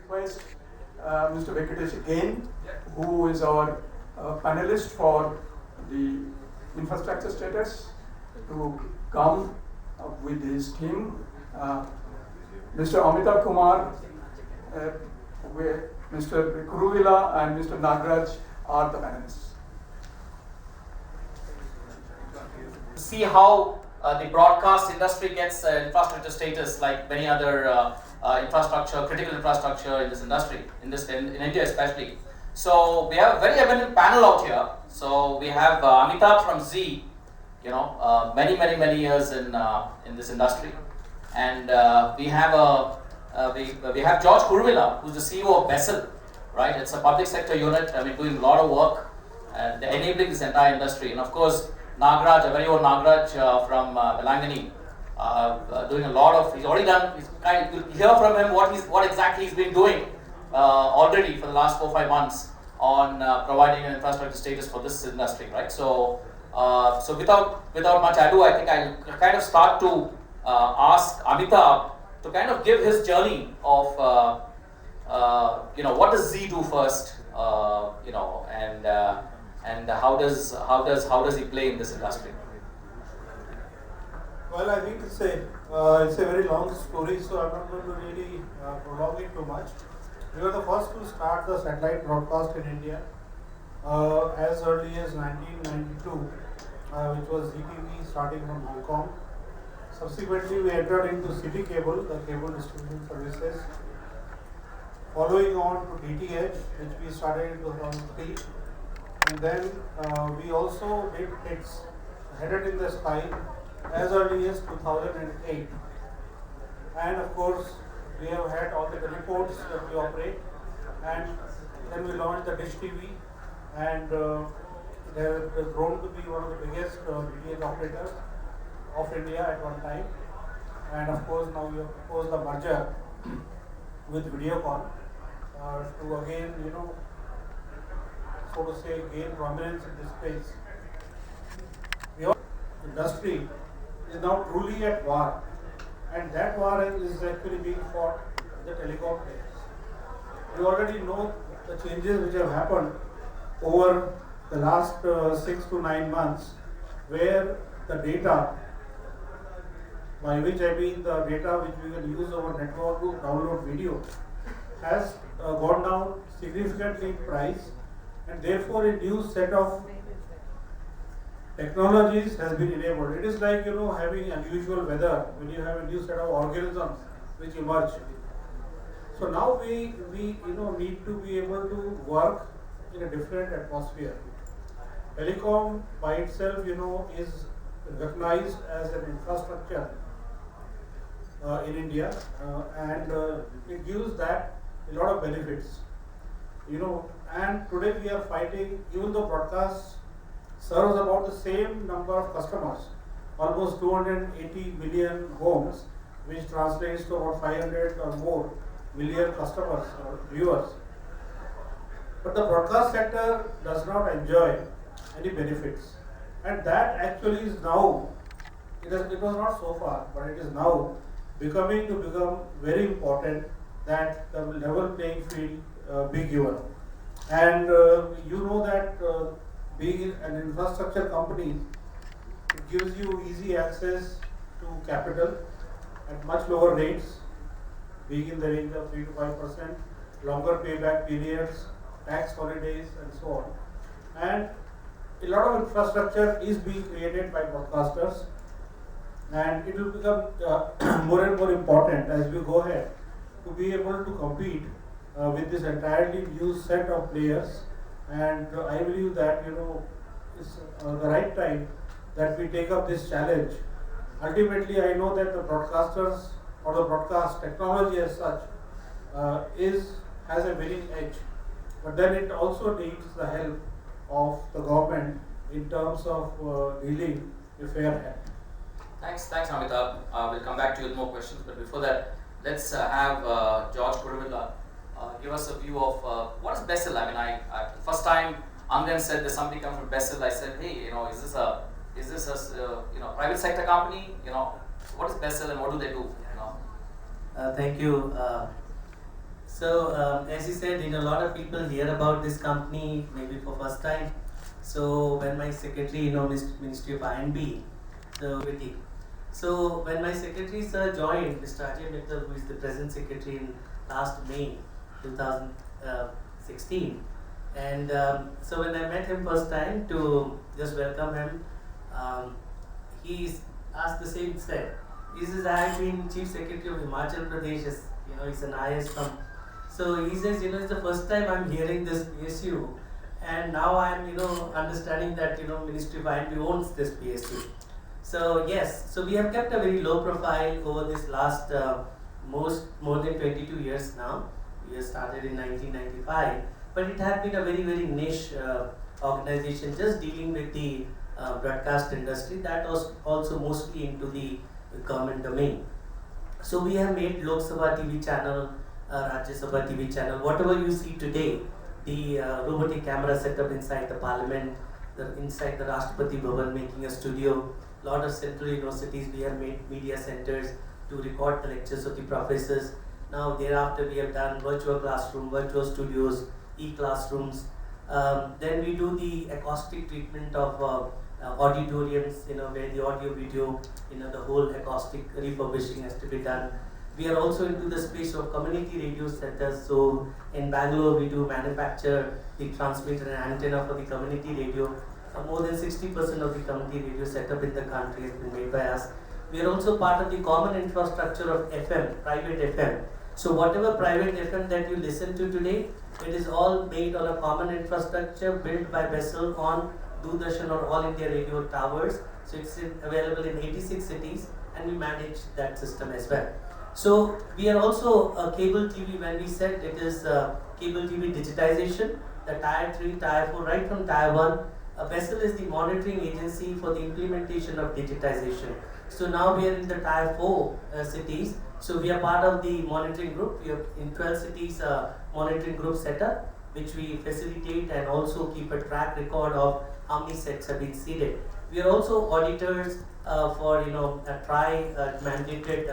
request Mr. Venkatesh again, who is our panelist for the infrastructure status, to come with his team. Mr. Amitabh Kumar, Mr. Kuruvila and Mr. Nagraj are the panelists. See how the broadcast industry gets infrastructure status like many other critical infrastructure in this industry, in India especially. So we have a very eminent panel out here. So we have Amitabh from Z, many years in this industry, and we have we have George Kuruvila, who's the CEO of Bessel, right? It's a public sector unit. Doing a lot of work and enabling this entire industry, and of course Nagraj, a very old Nagraj from Belangani, doing a lot of. He's already done. You'll hear from him what exactly he's been doing already for the last 4-5 months on providing an infrastructure status for this industry, right? So without much ado, I think I'll kind of start to ask Amitabh to kind of give his journey of what does Z do first, and how does he play in this industry? Well, I think it's a very long story, so I'm not going to really prolong it too much. We were the first to start the satellite broadcast in India as early as 1992, which was ZTV starting from Hong Kong. Subsequently, we entered into City Cable, the cable distribution services. Following on to DTH, which we started in 2003. And then we also did hits headed in the sky as early as 2008. And of course, we have had all the teleports that we operate. And then we launched the Dish TV, and they have grown to be one of the biggest DTH operators of India at one time. And of course, now we have proposed the merger with Videocon to again, so to say, gain prominence in this space. The industry is now truly at war, and that war is actually being fought with the telecom players. You already know the changes which have happened over the last 6 to 9 months, where the data, by which I mean the data which we will use our network to download video, has gone down significantly in price, and therefore a new set of technologies has been enabled. It is like having unusual weather when you have a new set of organisms which emerge. So now we need to be able to work in a different atmosphere. Telecom by itself is recognized as an infrastructure in India, and it gives that a lot of benefits. And today we are fighting, even though broadcast serves about the same number of customers, almost 280 million homes, which translates to about 500 or more million customers or viewers. But the broadcast sector does not enjoy any benefits. And that actually is now, it was not so far, but it is now become very important that the level playing field be given. And that being an infrastructure company, it gives you easy access to capital at much lower rates, being in the range of 3 to 5%, longer payback periods, tax holidays, and so on. And a lot of infrastructure is being created by broadcasters, and it will become more and more important as we go ahead to be able to compete with this entirely new set of players. And I believe that it's the right time that we take up this challenge. Ultimately, I know that the broadcasters or the broadcast technology as such has a winning edge, but then it also needs the help of the government in terms of dealing a fair hand. Thanks, Amitabh. We'll come back to you with more questions, but before that, let's have George Kuruvila give us a view of what is Bessel. First time Angan said there's somebody coming from Bessel, I said, hey, is this a private sector company? What is Bessel and what do they do? Thank you. So as you said, a lot of people hear about this company maybe for first time. So when my secretary, Ministry of INB, so when my secretary sir joined, Mr. Ajay Mittal, who is the present secretary in last May 2016, and so when I met him first time to just welcome him, he asked the same step. He says, I have been Chief Secretary of Himachal Pradesh, he's an IS from. So he says, it's the first time I'm hearing this PSU, and now I'm, understanding that, Ministry of INB owns this PSU. So yes, so we have kept a very low profile over this last more than 22 years now. We started in 1995, but it had been a very, very niche organization just dealing with the broadcast industry that was also mostly into the government domain. So we have made Lok Sabha TV channel, Rajya Sabha TV channel, whatever you see today, the robotic camera setup inside the parliament, inside the Rashtrapati Bhavan, making a studio. Lot of central universities we have made media centers to record the lectures of the professors. Now thereafter we have done virtual classroom, virtual studios, e-classrooms. Then we do the acoustic treatment of auditoriums, where the audio video, the whole acoustic refurbishing has to be done. We are also into the space of community radio centers. So in Bangalore we do manufacture the transmitter and antenna for the community radio. More than 60% of the community radio setup in the country has been made by us. We are also part of the common infrastructure of FM, private FM. So whatever private FM that you listen to today, it is all made on a common infrastructure built by Bessel on Doordarshan or All India Radio towers. So it's available in 86 cities, and we manage that system as well. So we are also a cable TV. When we said it is cable TV digitization, the tier 3, tier 4, right from tier 1, Bessel is the monitoring agency for the implementation of digitization. So now we are in the tier 4 cities. So we are part of the monitoring group. We have in 12 cities monitoring group set up, which we facilitate and also keep a track record of how many sets have been seeded. We are also auditors for mandated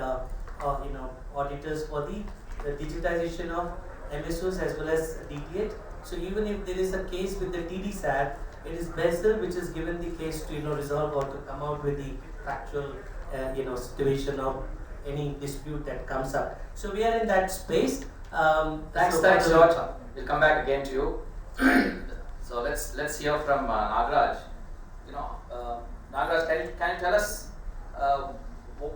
auditors for the digitization of MSOs as well as DTH. So even if there is a case with the TDSAT, it is Bessel which is given the case to resolve or to come out with the factual situation of any dispute that comes up. So we are in that space. Thanks, George. We'll come back again to you. So let's hear from Nagraj. Nagraj, can you tell us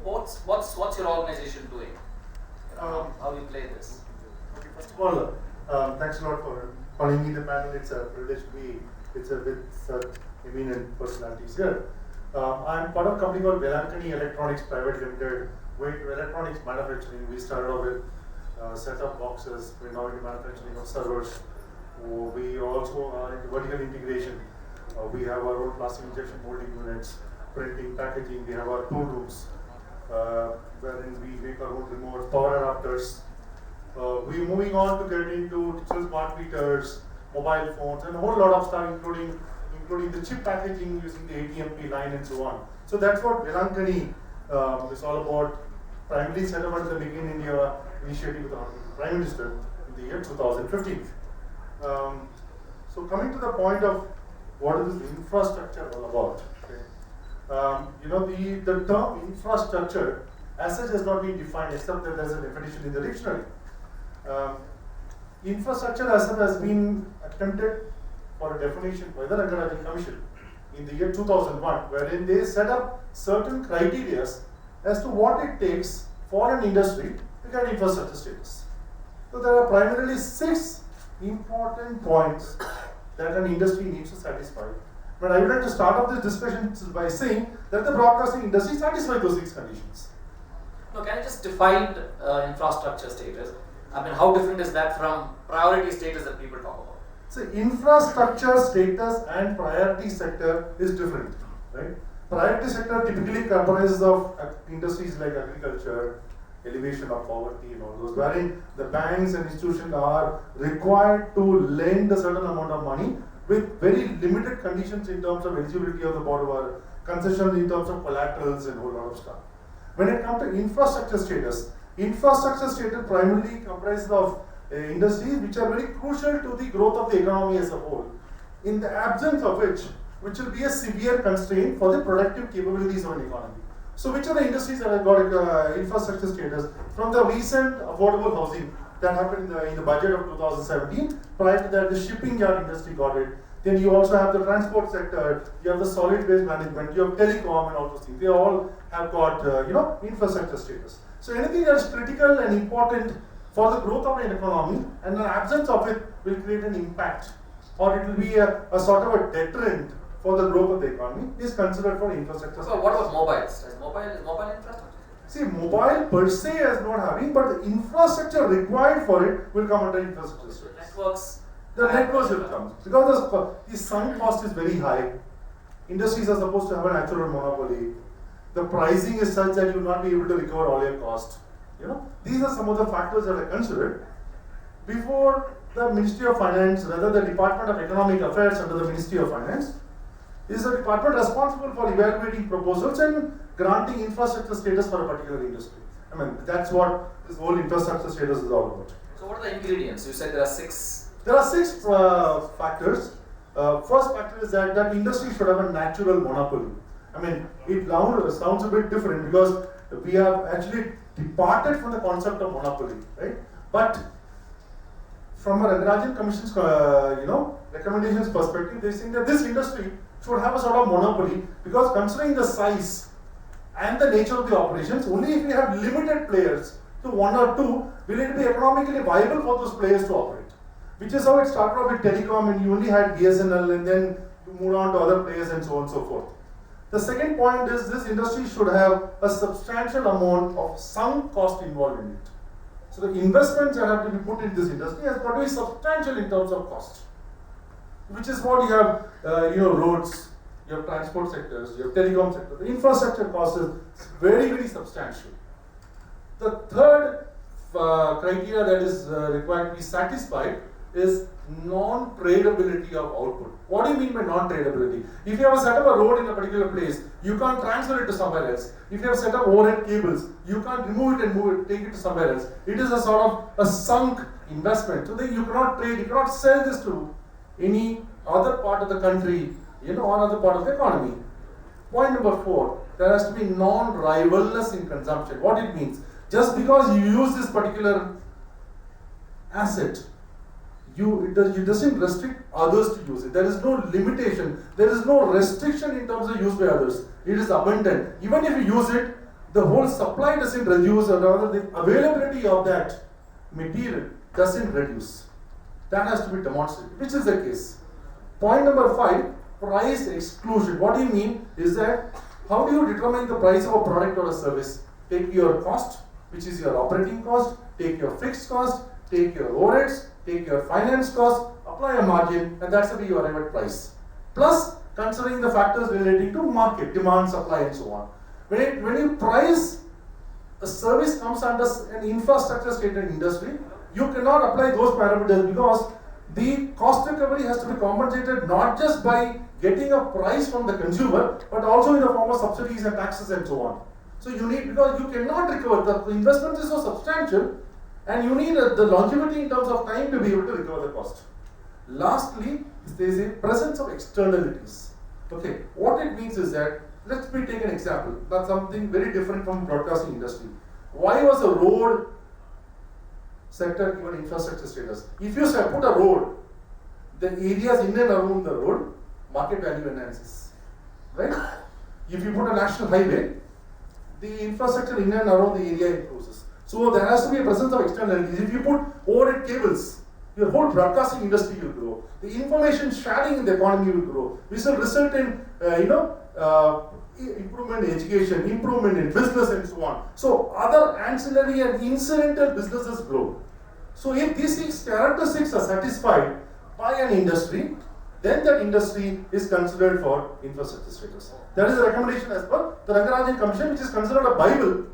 what's your organization doing? How do you play this? Okay, first of all, thanks a lot for calling me the panel. It's a privilege to be with such eminent personalities here. I'm part of a company called Velankani Electronics Private Limited. We're electronics manufacturing. We started off with set-top boxes. We're now into manufacturing of servers. We also are into vertical integration. We have our own plastic injection molding units, printing, packaging. We have our tool rooms, wherein we make our own remote power adapters. We're moving on to get into digital smart meters, mobile phones, and a whole lot of stuff, including the chip packaging using the ATMP line and so on. So that's what Velankani is all about. Primarily set up at the Make in India initiative with the Prime Minister in the year 2015. So coming to the point of what is this infrastructure all about? Okay. The term infrastructure as such has not been defined except that there's a definition in the dictionary. Infrastructure as such has been attempted for a definition by the Rangarajan Commission in the year 2001, wherein they set up certain criteria as to what it takes for an industry to get infrastructure status. So there are primarily 6 important points that an industry needs to satisfy. But I would like to start off this discussion by saying that the broadcasting industry satisfies those 6 conditions. No, can you just define infrastructure status? I mean, how different is that from priority status that people talk about? So infrastructure status and priority sector is different, right? Priority sector typically comprises of industries like agriculture, elevation of poverty and all those, wherein the banks and institutions are required to lend a certain amount of money with very limited conditions in terms of eligibility of the borrower, concessions in terms of collaterals and a whole lot of stuff. When it comes to infrastructure status primarily comprises of industries which are very crucial to the growth of the economy as a whole, in the absence of which will be a severe constraint for the productive capabilities of an economy. So which are the industries that have got infrastructure status? From the recent affordable housing that happened in the budget of 2017, prior to that the shipping yard industry got it. Then you also have the transport sector, you have the solid waste management, you have telecom and all those things. They all have got infrastructure status. So anything that is critical and important for the growth of an economy and the absence of it will create an impact, or it will be a sort of a deterrent for the growth of the economy, is considered for infrastructure. So what about mobiles? Is mobile infrastructure? See, mobile per se is not having, but the infrastructure required for it will come under infrastructure status. Networks. The networks will come because the sunk cost is very high. Industries are supposed to have a natural monopoly. The pricing is such that you will not be able to recover all your cost. These are some of the factors that are considered before the Ministry of Finance, rather the Department of Economic Affairs under the Ministry of Finance, is a department responsible for evaluating proposals and granting infrastructure status for a particular industry. I mean, that's what this whole infrastructure status is all about. So what are the ingredients? You said there are 6. There are 6 factors. First factor is that industry should have a natural monopoly. I mean, it now sounds a bit different because we have actually departed from the concept of monopoly, right? But from a Rangarajan Commission's, recommendations perspective, they think that this industry should have a sort of monopoly because considering the size and the nature of the operations, only if we have limited players to 1 or 2, will it be economically viable for those players to operate. Which is how it started off with telecom, and you only had BSNL, and then you moved on to other players and so on and so forth. The second point is this industry should have a substantial amount of sunk cost involved in it. So the investments that have to be put in this industry has got to be substantial in terms of cost. Which is what you have, roads, you have transport sectors, you have telecom sector. The infrastructure cost is very, very substantial. The third criteria that is required to be satisfied is non-tradability of output. What do you mean by non-tradability? If you have set up a road in a particular place, you can't transfer it to somewhere else. If you have set up overhead cables, you can't remove it and take it to somewhere else. It is a sort of a sunk investment. So then you cannot trade, you cannot sell this to any other part of the country, or other part of the economy. Point number 4, there has to be non-rivalness in consumption. What it means? Just because you use this particular asset, it doesn't restrict others to use it. There is no limitation. There is no restriction in terms of use by others. It is abundant. Even if you use it, the whole supply doesn't reduce, or rather the availability of that material doesn't reduce. That has to be demonstrated, which is the case. Point number 5, price exclusion. What do you mean is that how do you determine the price of a product or a service? Take your cost, which is your operating cost, take your fixed cost, take your overheads, take your finance cost, apply a margin, and that's the way you arrive at price. Plus, considering the factors relating to market, demand, supply, and so on. When you price a service comes under an infrastructure stated industry, you cannot apply those parameters because the cost recovery has to be compensated not just by getting a price from the consumer, but also in the form of subsidies and taxes and so on. So you need, because you cannot recover, the investment is so substantial, and you need the longevity in terms of time to be able to recover the cost. Lastly, there is a presence of externalities. Okay, what it means is that, let's take an example. That's something very different from broadcasting industry. Why was the road sector given infrastructure status? If you put a road, the areas in and around the road, market value enhances, right? If you put a national highway, the infrastructure in and around the area improves. So there has to be a presence of externalities. If you put overhead cables, your whole broadcasting industry will grow. The information sharing in the economy will grow. This will result in, improvement in education, improvement in business and so on. So other ancillary and incidental businesses grow. So if these 6 characteristics are satisfied by an industry, then that industry is considered for infrastructure status. That is the recommendation as per the Rangarajan Commission, which is considered a Bible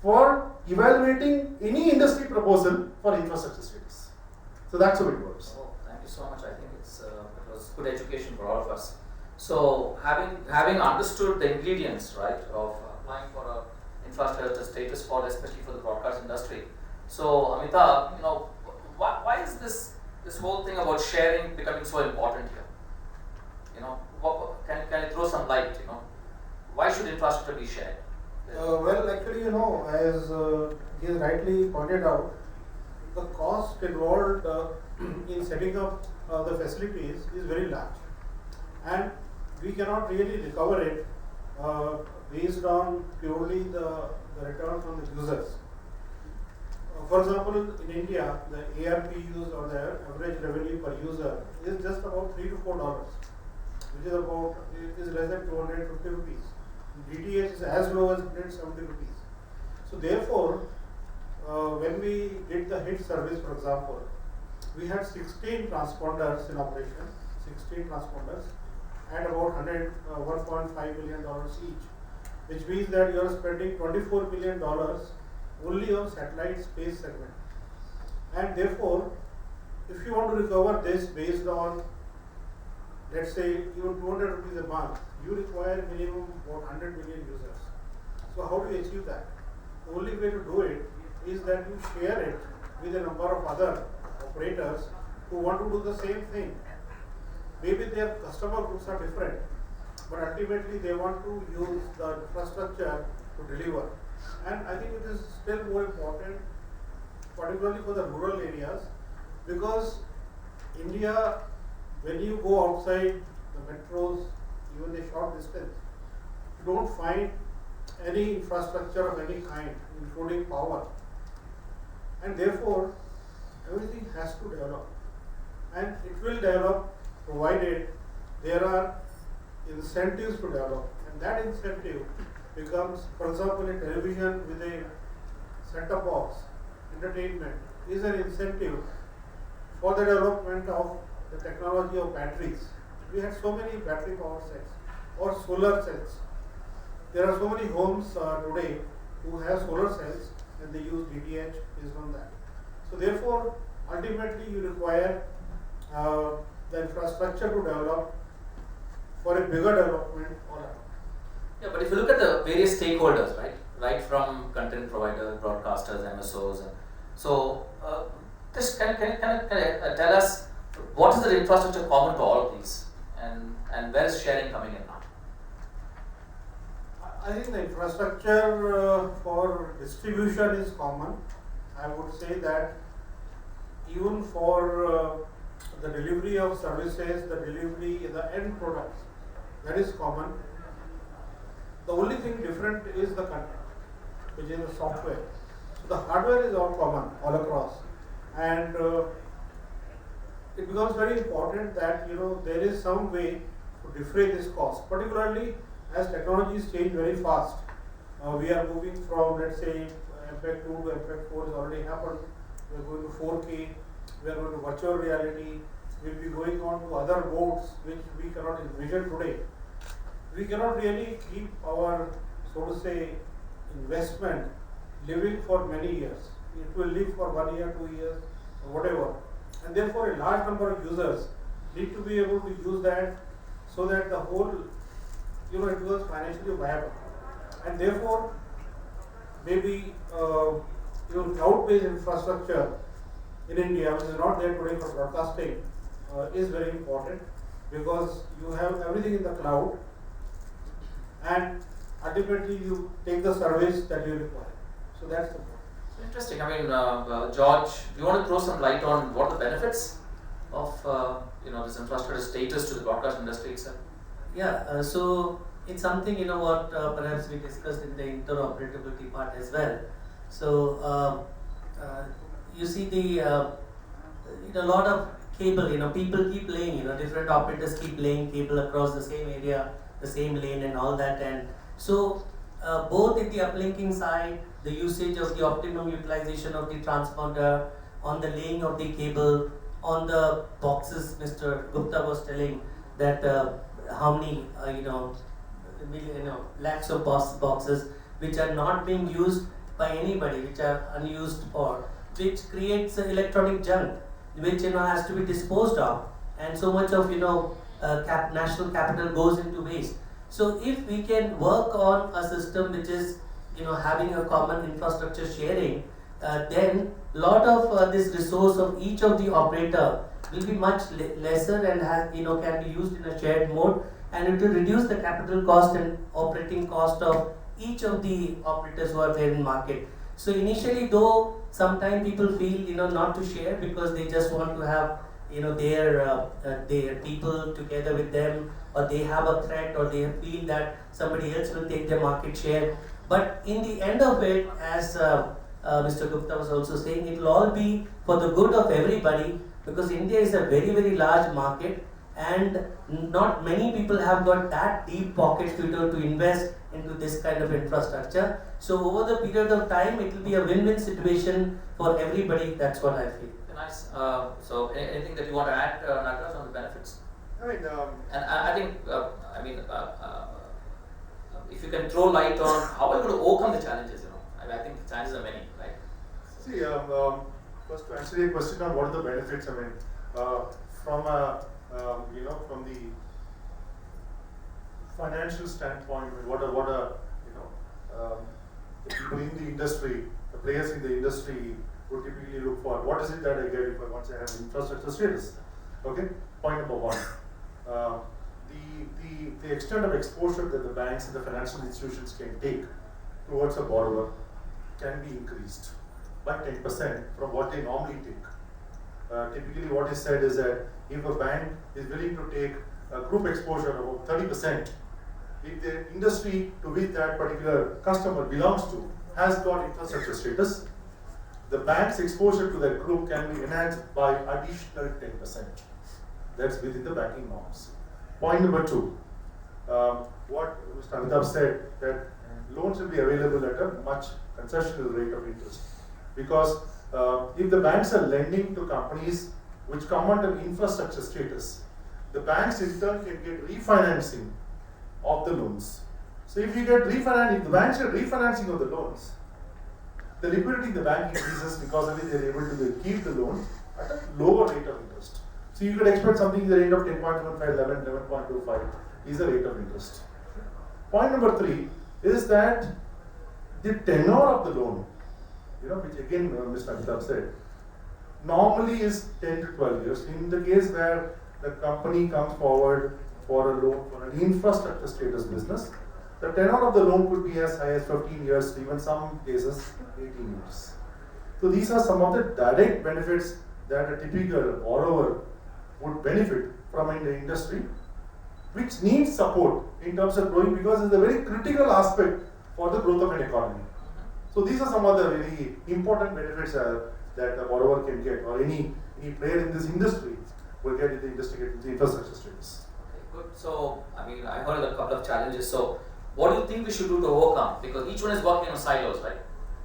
for evaluating any industry proposal for infrastructure status. So that's how it works. Oh, thank you so much. I think it was good education for all of us. So having understood the ingredients, right, of applying for a infrastructure status for, especially for the broadcast industry. So Amita, why is this whole thing about sharing becoming so important here? You know, can you throw some light? You know, why should infrastructure be shared? Well, actually, as he has rightly pointed out, the cost involved in setting up the facilities is very large, and we cannot really recover it based on purely the return from the users. For example, in India, the ARPUs or the average revenue per user is just about $3 to $4, which is less than 250 rupees. DTH is as low as 170 rupees. So therefore, when we did the HIT service, for example, we had 16 transponders in operation, 16 transponders, at about $1.5 million each, which means that you are spending $24 million only on satellite space segment. And therefore, if you want to recover this based on, let's say, even 200 rupees a month, you require minimum about 100 million users. So how do you achieve that? The only way to do it is that you share it with a number of other operators who want to do the same thing. Maybe their customer groups are different, but ultimately they want to use the infrastructure to deliver. And I think it is still more important, particularly for the rural areas, because India, when you go outside the metros, even a short distance, you don't find any infrastructure of any kind, including power. And therefore, everything has to develop. And it will develop provided there are incentives to develop. And that incentive becomes, for example, a television with a set-top box, entertainment is an incentive for the development of the technology of batteries. We had so many battery power sets or solar cells. There are so many homes today who have solar cells and they use DTH based on that. So therefore, ultimately you require the infrastructure to develop for a bigger development all around. Yeah, but if you look at the various stakeholders, right from content providers, broadcasters, MSOs, so just can tell us what is the infrastructure common to all of these, and where is sharing coming in now? I think the infrastructure for distribution is common. I would say that even for the delivery of services, the end products, that is common. The only thing different is the content, which is the software. So the hardware is all common all across, and it becomes very important that there is some way to defray this cost, particularly as technologies change very fast. We are moving from, let's say, MPEG 2 to MPEG 4 has already happened. We are going to 4K. We are going to virtual reality. We will be going on to other modes which we cannot envision today. We cannot really keep our, so to say, investment living for many years. It will live for 1 year, 2 years, or whatever. And therefore, a large number of users need to be able to use that so that the whole, it becomes financially viable. And therefore, maybe cloud-based infrastructure in India, which is not there today for broadcasting, is very important because you have everything in the cloud, and ultimately you take the service that you require. So that's the point. Interesting. I mean, George, do you want to throw some light on what are the benefits of this infrastructure status to the broadcast industry itself? Yeah, so it's something what perhaps we discussed in the interoperability part as well. So you see the a lot of cable, people keep laying, different operators keep laying cable across the same area, the same lane and all that, and so both in the uplinking side, the usage of the optimum utilization of the transponder, on the laying of the cable, on the boxes, Mr. Gupta was telling that how many lakhs of boxes which are not being used by anybody, which are unused for, which creates electronic junk, which has to be disposed of, and so much of national capital goes into waste. So if we can work on a system which is having a common infrastructure sharing, then lot of this resource of each of the operator will be much lesser and can be used in a shared mode, and it will reduce the capital cost and operating cost of each of the operators who are there in market. So initially, though, sometimes people feel not to share because they just want to have their people together with them, or they have a threat, or they feel that somebody else will take their market share. But in the end of it, as Mr. Gupta was also saying, it will all be for the good of everybody, because India is a very, very large market, and not many people have got that deep pockets to invest into this kind of infrastructure. So over the period of time, it will be a win-win situation for everybody. That's what I feel. Nice. So anything that you want to add, Nagaraj, on the benefits? I mean, And I think, if you can throw light on how are you going to overcome the challenges, I think the challenges are many, right? see, first to answer your question on what are the benefits, I mean, from from the financial standpoint, I mean, the people in the industry, the players in the industry would typically look for, what is it that I get if once I have infrastructure status? Okay, point number one. The extent of exposure that the banks and the financial institutions can take towards a borrower can be increased by 10% from what they normally take. Typically what is said is that if a bank is willing to take a group exposure of about 30%, if the industry to which that particular customer belongs to has got infrastructure status, the bank's exposure to that group can be enhanced by additional 10%. That's within the banking norms. Point number two, what Mr. Amitabh said, that loans will be available at a much concessional rate of interest. Because if the banks are lending to companies which come under infrastructure status, the banks in turn can get refinancing of the loans. So if you get refinancing, if the banks get refinancing of the loans, the liquidity in the bank increases because of it they are able to keep the loan at a lower rate of interest. So you could expect something in the rate of 10.15, 11, 11.25 is the rate of interest. Point number three is that the tenure of the loan, which again Mr. Amitabh said, normally is 10 to 12 years. In the case where the company comes forward for a loan for an infrastructure status business, the tenure of the loan could be as high as 15 years, even some cases 18 years. So these are some of the direct benefits that a typical borrower would benefit from in the industry, which needs support in terms of growing, because it's a very critical aspect for the growth of an economy. So these are some of the very important benefits that a borrower can get, or any player in this industry will get if the industry gets the infrastructure status. Okay, good. So, I heard a couple of challenges. So, what do you think we should do to overcome? Because each one is working on silos, right?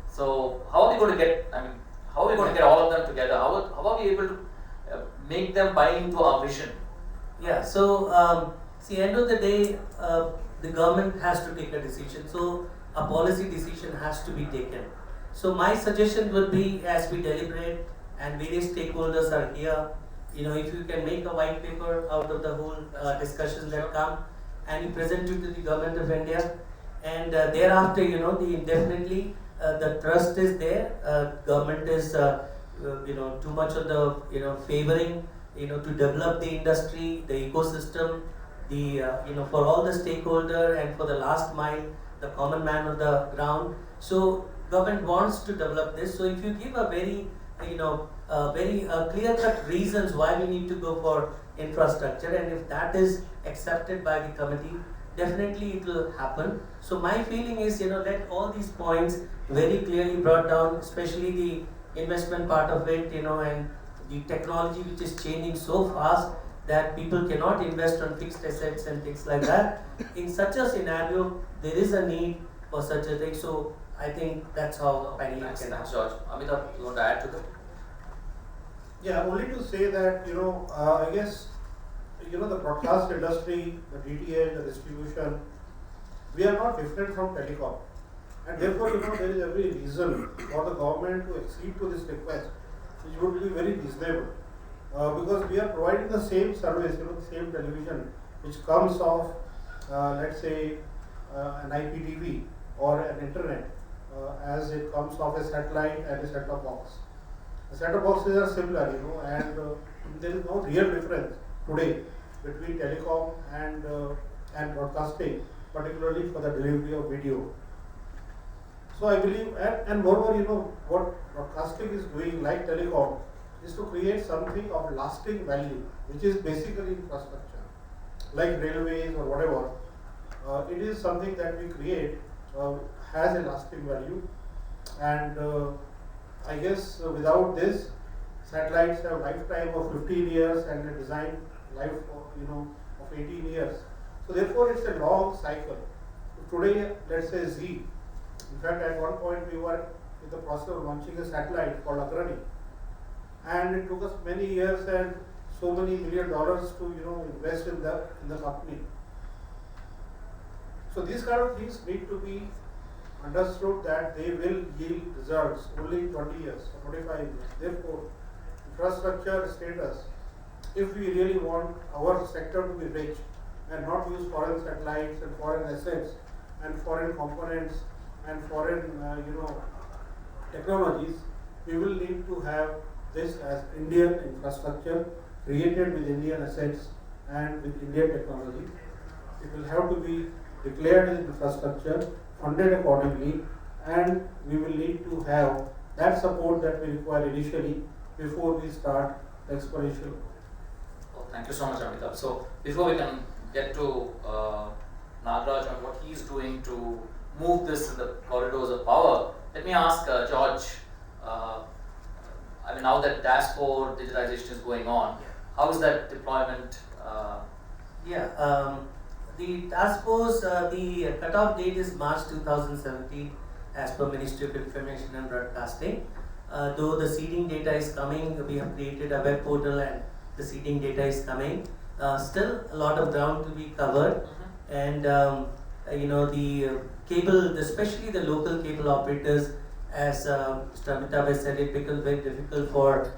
So, how are we going to get, how are we going to get all of them together? How are we able to make them buy into our vision? Yeah, so see, end of the day, the government has to take a decision. So a policy decision has to be taken. So my suggestion would be, as we deliberate and various stakeholders are here, if you can make a white paper out of the whole discussions that come, and you present it to the government of India, and thereafter, definitely the trust is there. Government is, too much of the, favoring, to develop the industry, the ecosystem, the, for all the stakeholder and for the last mile, the common man on the ground. So government wants to develop this. So if you give a very, very clear-cut reasons why we need to go for infrastructure, and if that is accepted by the committee, definitely it will happen. So my feeling is, let all these points very clearly brought down, especially the investment part of it, and the technology which is changing so fast that people cannot invest on fixed assets and things like that. In such a scenario, there is a need for such a thing. So I think that's how I can Thanks, George. Amitabh, you want to add to that? Yeah, only to say that, I guess, the broadcast industry, the DTH, the distribution, we are not different from telecom. And therefore, there is every reason for the government to accede to this request, which would be very reasonable. Because we are providing the same service, the same television, which comes off, let's say, an IPTV or an internet. as it comes off a satellite and a set-top box. The set-top boxes are similar, and there is no real difference today between telecom and broadcasting, particularly for the delivery of video. So I believe, and moreover, what broadcasting is doing, like telecom, is to create something of lasting value, which is basically infrastructure, like railways or whatever. It is something that we create, has a lasting value, and I guess without this, satellites have lifetime of 15 years and a design life of 18 years. So therefore, it's a long cycle. Today, let's say Z. In fact, at one point we were in the process of launching a satellite called Agrani, and it took us many years and so many $1 million to invest in the company. So these kind of things need to be understood that they will yield results only in 20 years or 25 years. Therefore, infrastructure status, if we really want our sector to be rich and not use foreign satellites and foreign assets and foreign components and foreign technologies, we will need to have this as Indian infrastructure created with Indian assets and with Indian technology. It will have to be declared as infrastructure, funded accordingly, and we will need to have that support that we require initially before we start the exponential. Oh, thank you so much, Amitabh. So before we can get to Nagaraj and what he's doing to move this in the corridors of power, let me ask George. Now that DAS 4 digitization is going on, how is that deployment? The task force, the cutoff date is March 2017 as per Ministry of Information and Broadcasting. Though the seeding data is coming, we have created a web portal and the seeding data is coming. Still a lot of ground to be covered, and the cable, especially the local cable operators, as Mr. Amitabh has said, it becomes very difficult for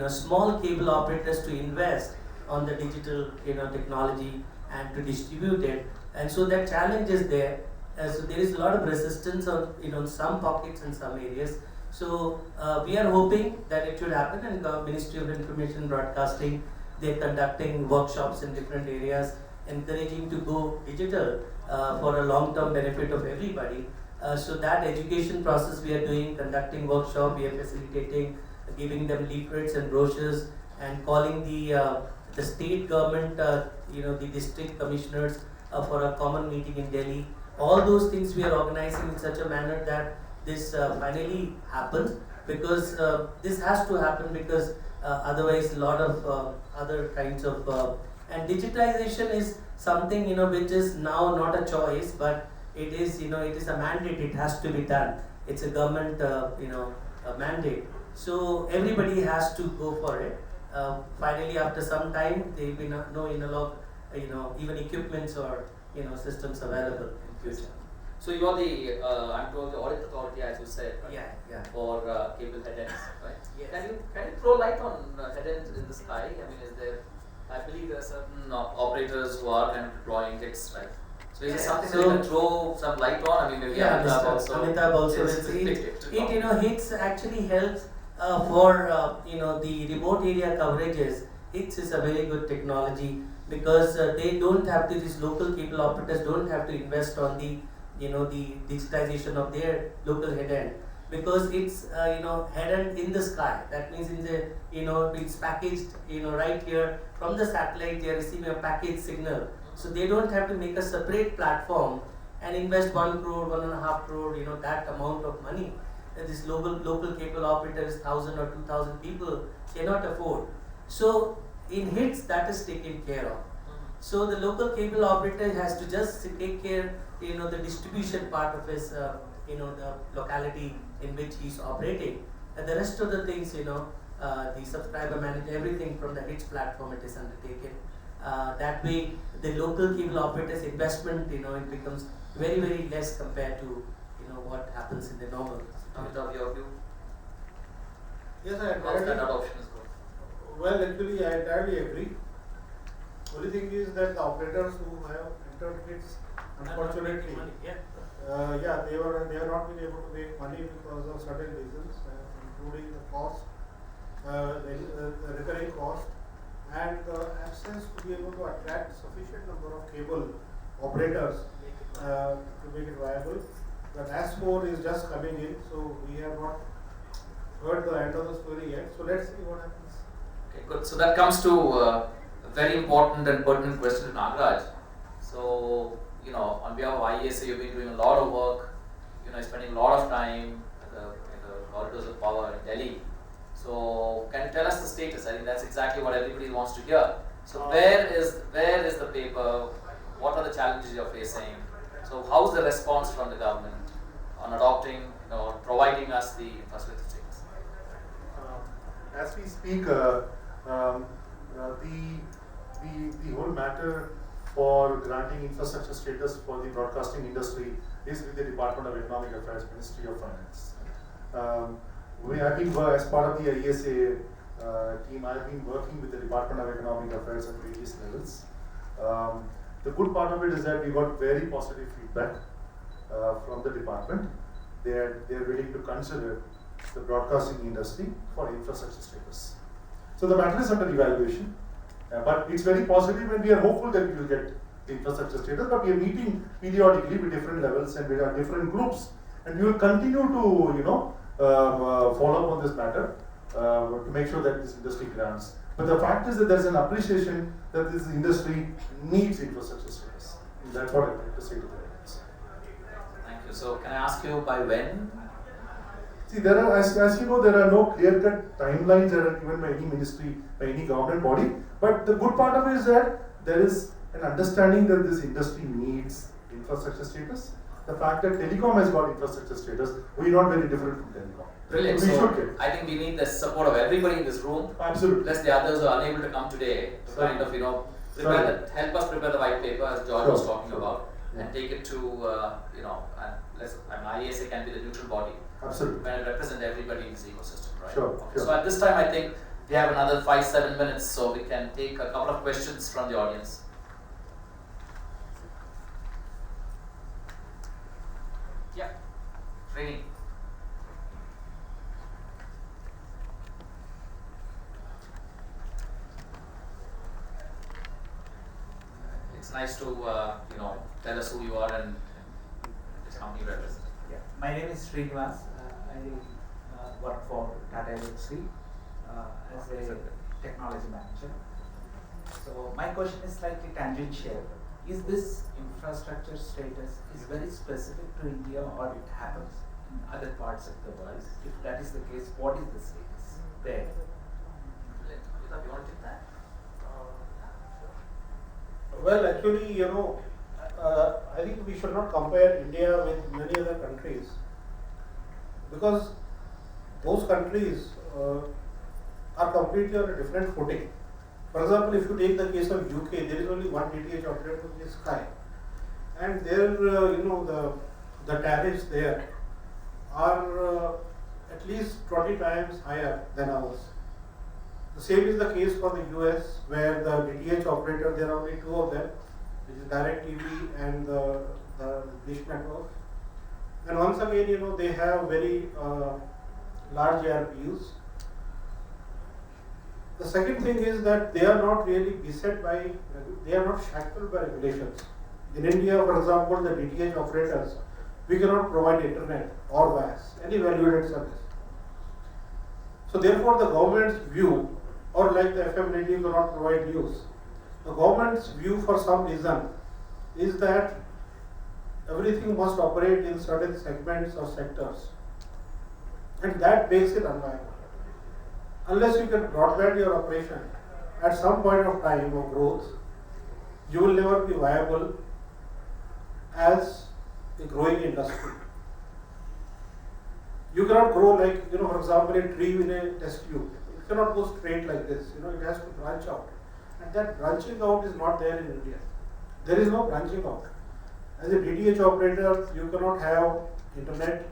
small cable operators to invest on the digital technology and to distribute it, and so that challenge is there. So there is a lot of resistance on some pockets and some areas. So we are hoping that it should happen, and the Ministry of Information and Broadcasting, they are conducting workshops in different areas, encouraging to go digital for a long-term benefit of everybody. So that education process we are doing, conducting workshop, we are facilitating, giving them leaflets and brochures, and calling the state government, the district commissioners for a common meeting in Delhi. All those things we are organizing in such a manner that this finally happens, because this has to happen, because otherwise a lot of other kinds of and digitalization is something which is now not a choice, but it is it is a mandate. It has to be done. It's a government a mandate. So everybody has to go for it. Finally, after some time, there will be no analog, even equipments or systems available in future. So you are the I'm told the audit authority, as you said, right? Yeah. For cable head ends, right? Yes. Can you throw light on head ends in the sky? Is there? I believe there are certain operators who are kind of deploying hits, right? So is it something that you can throw some light on? Maybe Amitabh also will see it. HITS actually helps for the remote area coverages. HITS is a very good technology, because they don't have to. These local cable operators don't have to invest on the the digitization of their local head end, because it's head end in the sky. That means in the it's packaged right here from the satellite. They are receiving a packaged signal, so they don't have to make a separate platform and invest 1 crore, 1.5 crore, that amount of money. This local cable operators, 1,000 or 2,000 people cannot afford. So in HITS, that is taken care of. So the local cable operator has to just take care, the distribution part of his, the locality in which he is operating, and the rest of the things, the subscriber manage everything from the HITS platform. It is undertaken. That way, the local cable operator's investment, it becomes very, very less compared to what happens in the normal. Amitabh, your view? Yes, How's that adoption is going? Well, actually, I entirely agree. Only thing is that the operators who have entered HITS, unfortunately, Yeah, they have not been able to make money because of certain reasons, including the cost, the recurring cost, and the absence to be able to attract sufficient number of cable operators to make it viable. The NAS4 is just coming in, so we have not heard the end of the story yet. So let's see what happens. Okay, good. So that comes to a very important and pertinent question to Nagaraj. So, on behalf of IESA, you've been doing a lot of work, spending a lot of time in the corridors of power in Delhi. So, can you tell us the status? I think that's exactly what everybody wants to hear. So, where is the paper? What are the challenges you're facing? So, how's the response from the government on adopting, providing us the infrastructure status? As we speak, the whole matter for granting infrastructure status for the broadcasting industry is with the Department of Economic Affairs, Ministry of Finance. We have been, as part of the IESA team, I have been working with the Department of Economic Affairs at various levels. The good part of it is that we got very positive feedback from the department. They are willing to consider the broadcasting industry for infrastructure status. So the matter is under evaluation, but it's very positive, and we are hopeful that we will get the infrastructure status. But we are meeting periodically with different levels and with our different groups, and we will continue to follow up on this matter to make sure that this industry grants. But the fact is that there is an appreciation that this industry needs infrastructure status. That's what I would like to say to the audience. Thank you. So, can I ask you by when? See, there are, as you know, there are no clear-cut timelines that are given by any ministry, by any government body. But the good part of it is that there is an understanding that this industry needs infrastructure status. The fact that telecom has got infrastructure status, we are not very different from telecom. Brilliant. We So, should get. I think we need the support of everybody in this room. Absolutely. Unless the others are unable to come today to kind of, help us prepare the white paper as George was talking about, and take it to, IESA can be the neutral body. Absolutely. When it represent everybody in this ecosystem, right? Sure. So at this time, I think we have another 5-7 minutes, so we can take a couple of questions from the audience. Yeah, Srini. It's nice to tell us who you are and which company you represent. Yeah, my name is Srinivas. I work for Tata Elxsi as a technology manager. So my question is slightly tangential. Is this infrastructure status is very specific to India, or it happens in other parts of the world? If that is the case, what is the status there? You want to take that? Well, actually, I think we should not compare India with many other countries, because those countries are completely on a different footing. For example, if you take the case of UK, there is only one DTH operator, which is Sky, and there, the tariffs there are at least 20 times higher than ours. The same is the case for the US, where the DTH operator, there are only two of them, which is DirecTV and the Dish Network. And once again, they have very large ARPUs. The second thing is that they are not really beset by, they are not shackled by regulations. In India, for example, the DTH operators, we cannot provide internet or VAS, any value-added service. So therefore, the government's view, or like the FM radio cannot provide news, the government's view for some reason is that everything must operate in certain segments or sectors, and that makes it unviable. Unless you can broadband your operation at some point of time of growth, you will never be viable as a growing industry. You cannot grow like, for example, a tree in a test tube. It cannot go straight like this, it has to branch out. And that branching out is not there in India. There is no branching out. As a DTH operator, you cannot have internet,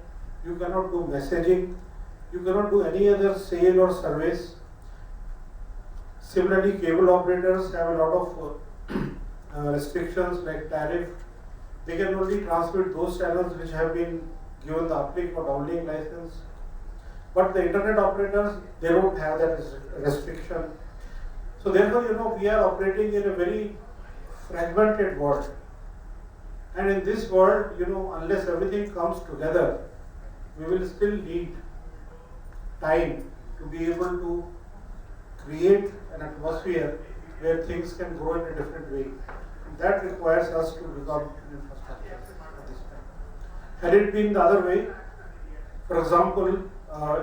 you cannot do messaging, you cannot do any other sale or service. Similarly, cable operators have a lot of restrictions like tariff, They can only transmit those channels which have been given the uplink or downlink license. But the internet operators, they don't have that restriction. So therefore, we are operating in a very fragmented world. And in this world, unless everything comes together, we will still need time to be able to create an atmosphere where things can grow in a different way. And that requires us to become an infrastructure at this time. Had it been the other way, for example,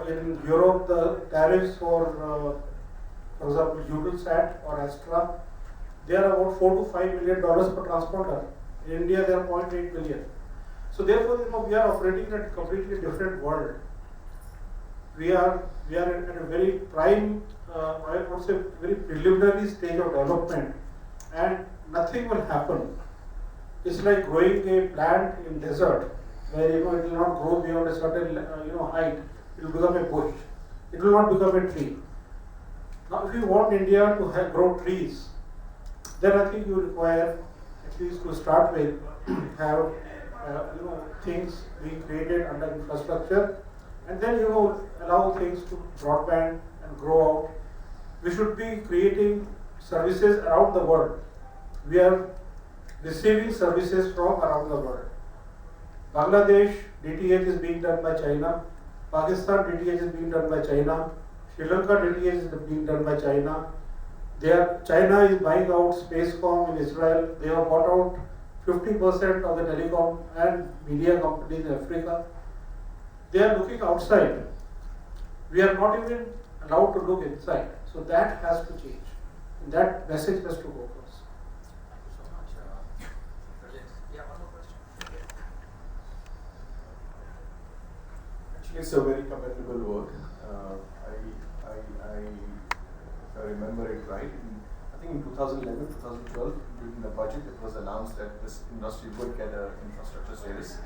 in Europe, the tariffs for example, Eutelsat or Astra, they are about $4 to $5 million per transponder. In India, they are 0.8 million. So therefore, we are operating in a completely different world. We are at a very prime, I would say, very preliminary stage of development, and nothing will happen. It's like growing a plant in desert, where it will not grow beyond a certain height. It will become a bush. It will not become a tree. Now, if you want India to grow trees, then I think you require, at least to start with, have things being created under infrastructure, and then allow things to broadband and grow out. We should be creating services around the world. We are receiving services from around the world. Bangladesh DTH is being done by China. Pakistan DTH is being done by China. Sri Lanka DTH is being done by China. China is buying out Spacecom in Israel. They have bought out 50% of the telecom and media companies in Africa. They are looking outside. We are not even allowed to look inside. So that has to change. And that message has to go first. Thank you so much. Brilliant. Yeah, one more question. Actually, it's a very commendable work. If I remember it right, I think in 2011, 2012, during the budget, it was announced that this industry would get an infrastructure status.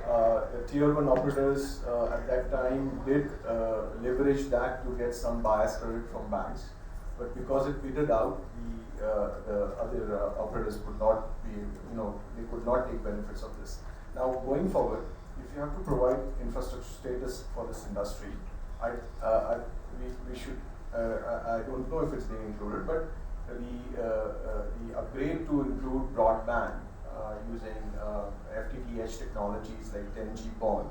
The tier 1 operators at that time did leverage that to get some bias credit from banks, but because it petered out, the other operators could not be, they could not take benefits of this. Now, going forward, if you have to provide infrastructure status for this industry, we should. I don't know if it's being included, but the upgrade to include broadband using FTTH technologies like 10G PON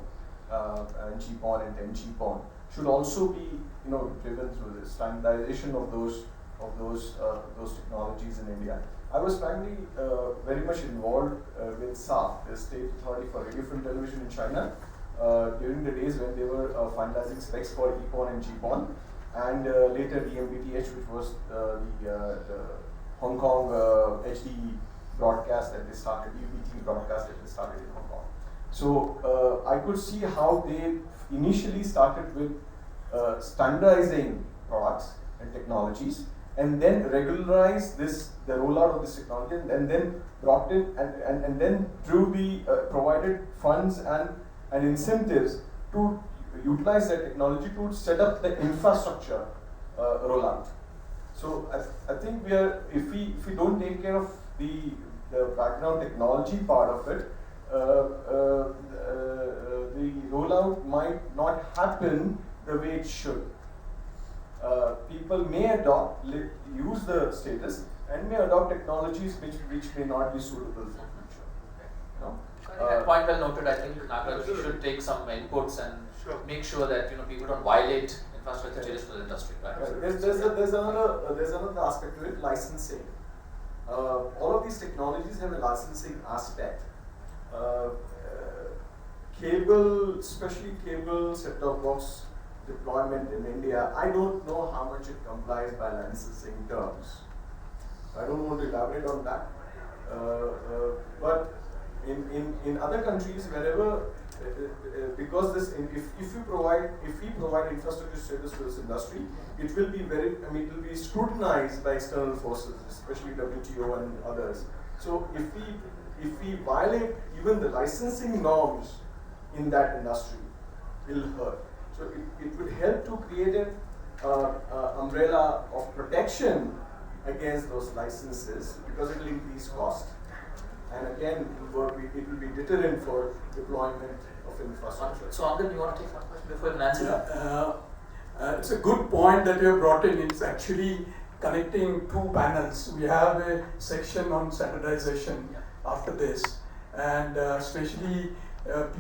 and GPON and 10G PON should also be driven through this standardization of those technologies in India. I was frankly very much involved with SAF, the State Authority for Radio Film Television in China, during the days when they were finalizing specs for EPON and GPON, and later DMBTH, which was the Hong Kong HD broadcast that they started, UBT broadcast that they started in Hong Kong. So I could see how they initially started with standardizing products and technologies, and then regularized the rollout of this technology, and then brought in and then through the provided funds and incentives to utilize that technology to set up the infrastructure rollout. So I think if we don't take care of the background technology part of it, the rollout might not happen the way it should. People may use the status and may adopt technologies which may not be suitable for future. That point well noted. I think Nagaraj should take some inputs and make sure that people don't violate infrastructure changes for the industry. Right? There's another aspect to it, licensing. All of these technologies have a licensing aspect. Cable, especially cable set-top box deployment in India, I don't know how much it complies by licensing terms. I don't want to elaborate on that. But in other countries, wherever, because if we provide infrastructure status to this industry, it will be scrutinized by external forces, especially WTO and others. So if we violate even the licensing norms in that industry, will hurt. So it would help to create an umbrella of protection against those licenses, because it will increase cost. and again, it will be deterrent for deployment of infrastructure. So Angad, you want to take one question before you answer? It's a good point that you have brought in. It's actually connecting two panels. We have a section on standardization after this, and especially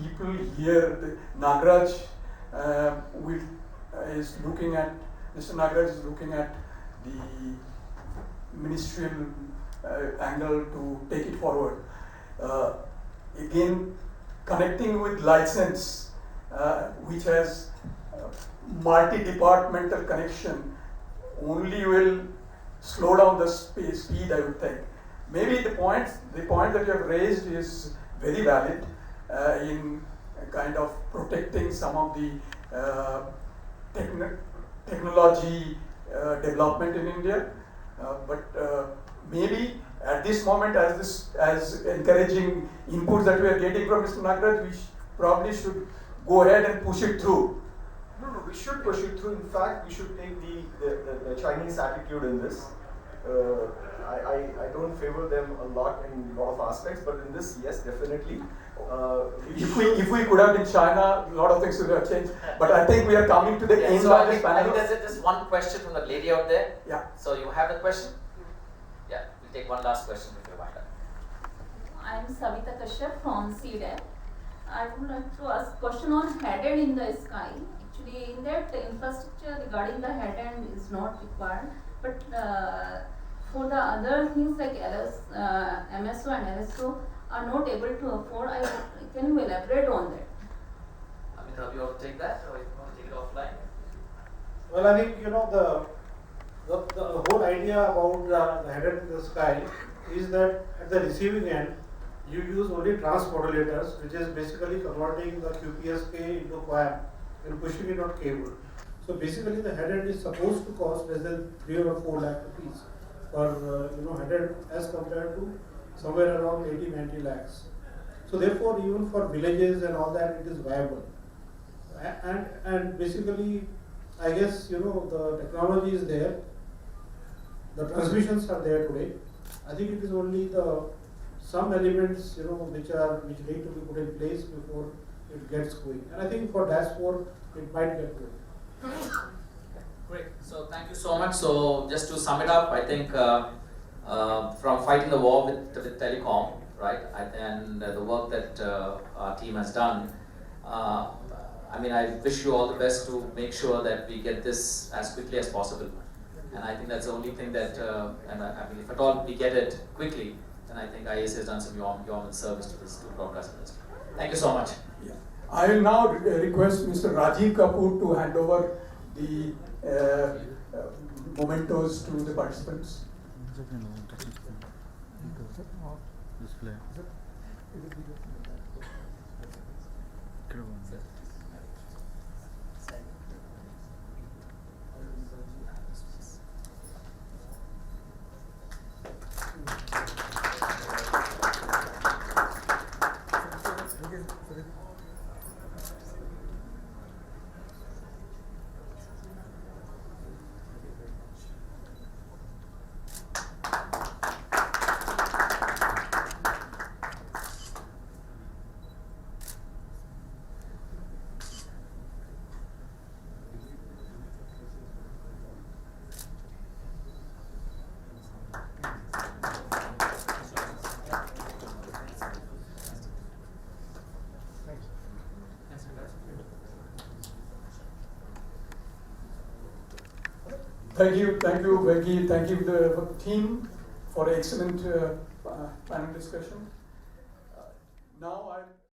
people here, Nagraj is looking at, Mr. Nagraj is looking at the ministerial angle to take it forward. Again, connecting with license, which has multi-departmental connection, only will slow down the speed, I would think. Maybe the point that you have raised is very valid in kind of protecting some of the technology development in India, but maybe at this moment, as encouraging inputs that we are getting from Mr. Nagraj, we probably should go ahead and push it through. No, we should push it through. In fact, we should take the Chinese attitude in this. I don't favor them a lot in a lot of aspects, but in this, yes, definitely. If we could have been China, a lot of things would have changed. But I think we are coming to the end so of this I think panel. there's just one question from the lady out there. Yeah. So you have the question? Yeah, we'll take one last question before we wind up. I am Savita Kashyap from CDEP. I would like to ask question on head-end in the sky. Actually, in that infrastructure regarding the head-end is not required, but for the other things like MSO and LSO are not able to afford. Can you elaborate on that? I mean, do you want to take that, or you want to take it offline? Well, I think the whole idea about the head in the sky is that at the receiving end, you use only transmodulators, which is basically converting the QPSK into QAM and pushing it on cable. So basically, the head end is supposed to cost less than 3 or 4 lakh rupees per head end, as compared to somewhere around 80-90 lakhs. So therefore, even for villages and all that, it is viable. And basically, I guess the technology is there, the transmissions are there today. I think it is only some elements which need to be put in place before it gets going. And I think for DAS4 it might get going. Great. So thank you so much. So just to sum it up, I think from fighting the war with telecom, right, and the work that our team has done. I mean, I wish you all the best to make sure that we get this as quickly as possible. And I think that's the only thing that, and I mean, if at all we get it quickly, then I think IAC has done some yeoman service to this broadcast industry. Thank you so much. Yeah. I will now request Mr. Rajiv Kapoor to hand over the mementos to the participants. Display. Thank you, Becky. Thank you, the team, for excellent panel discussion. Now I.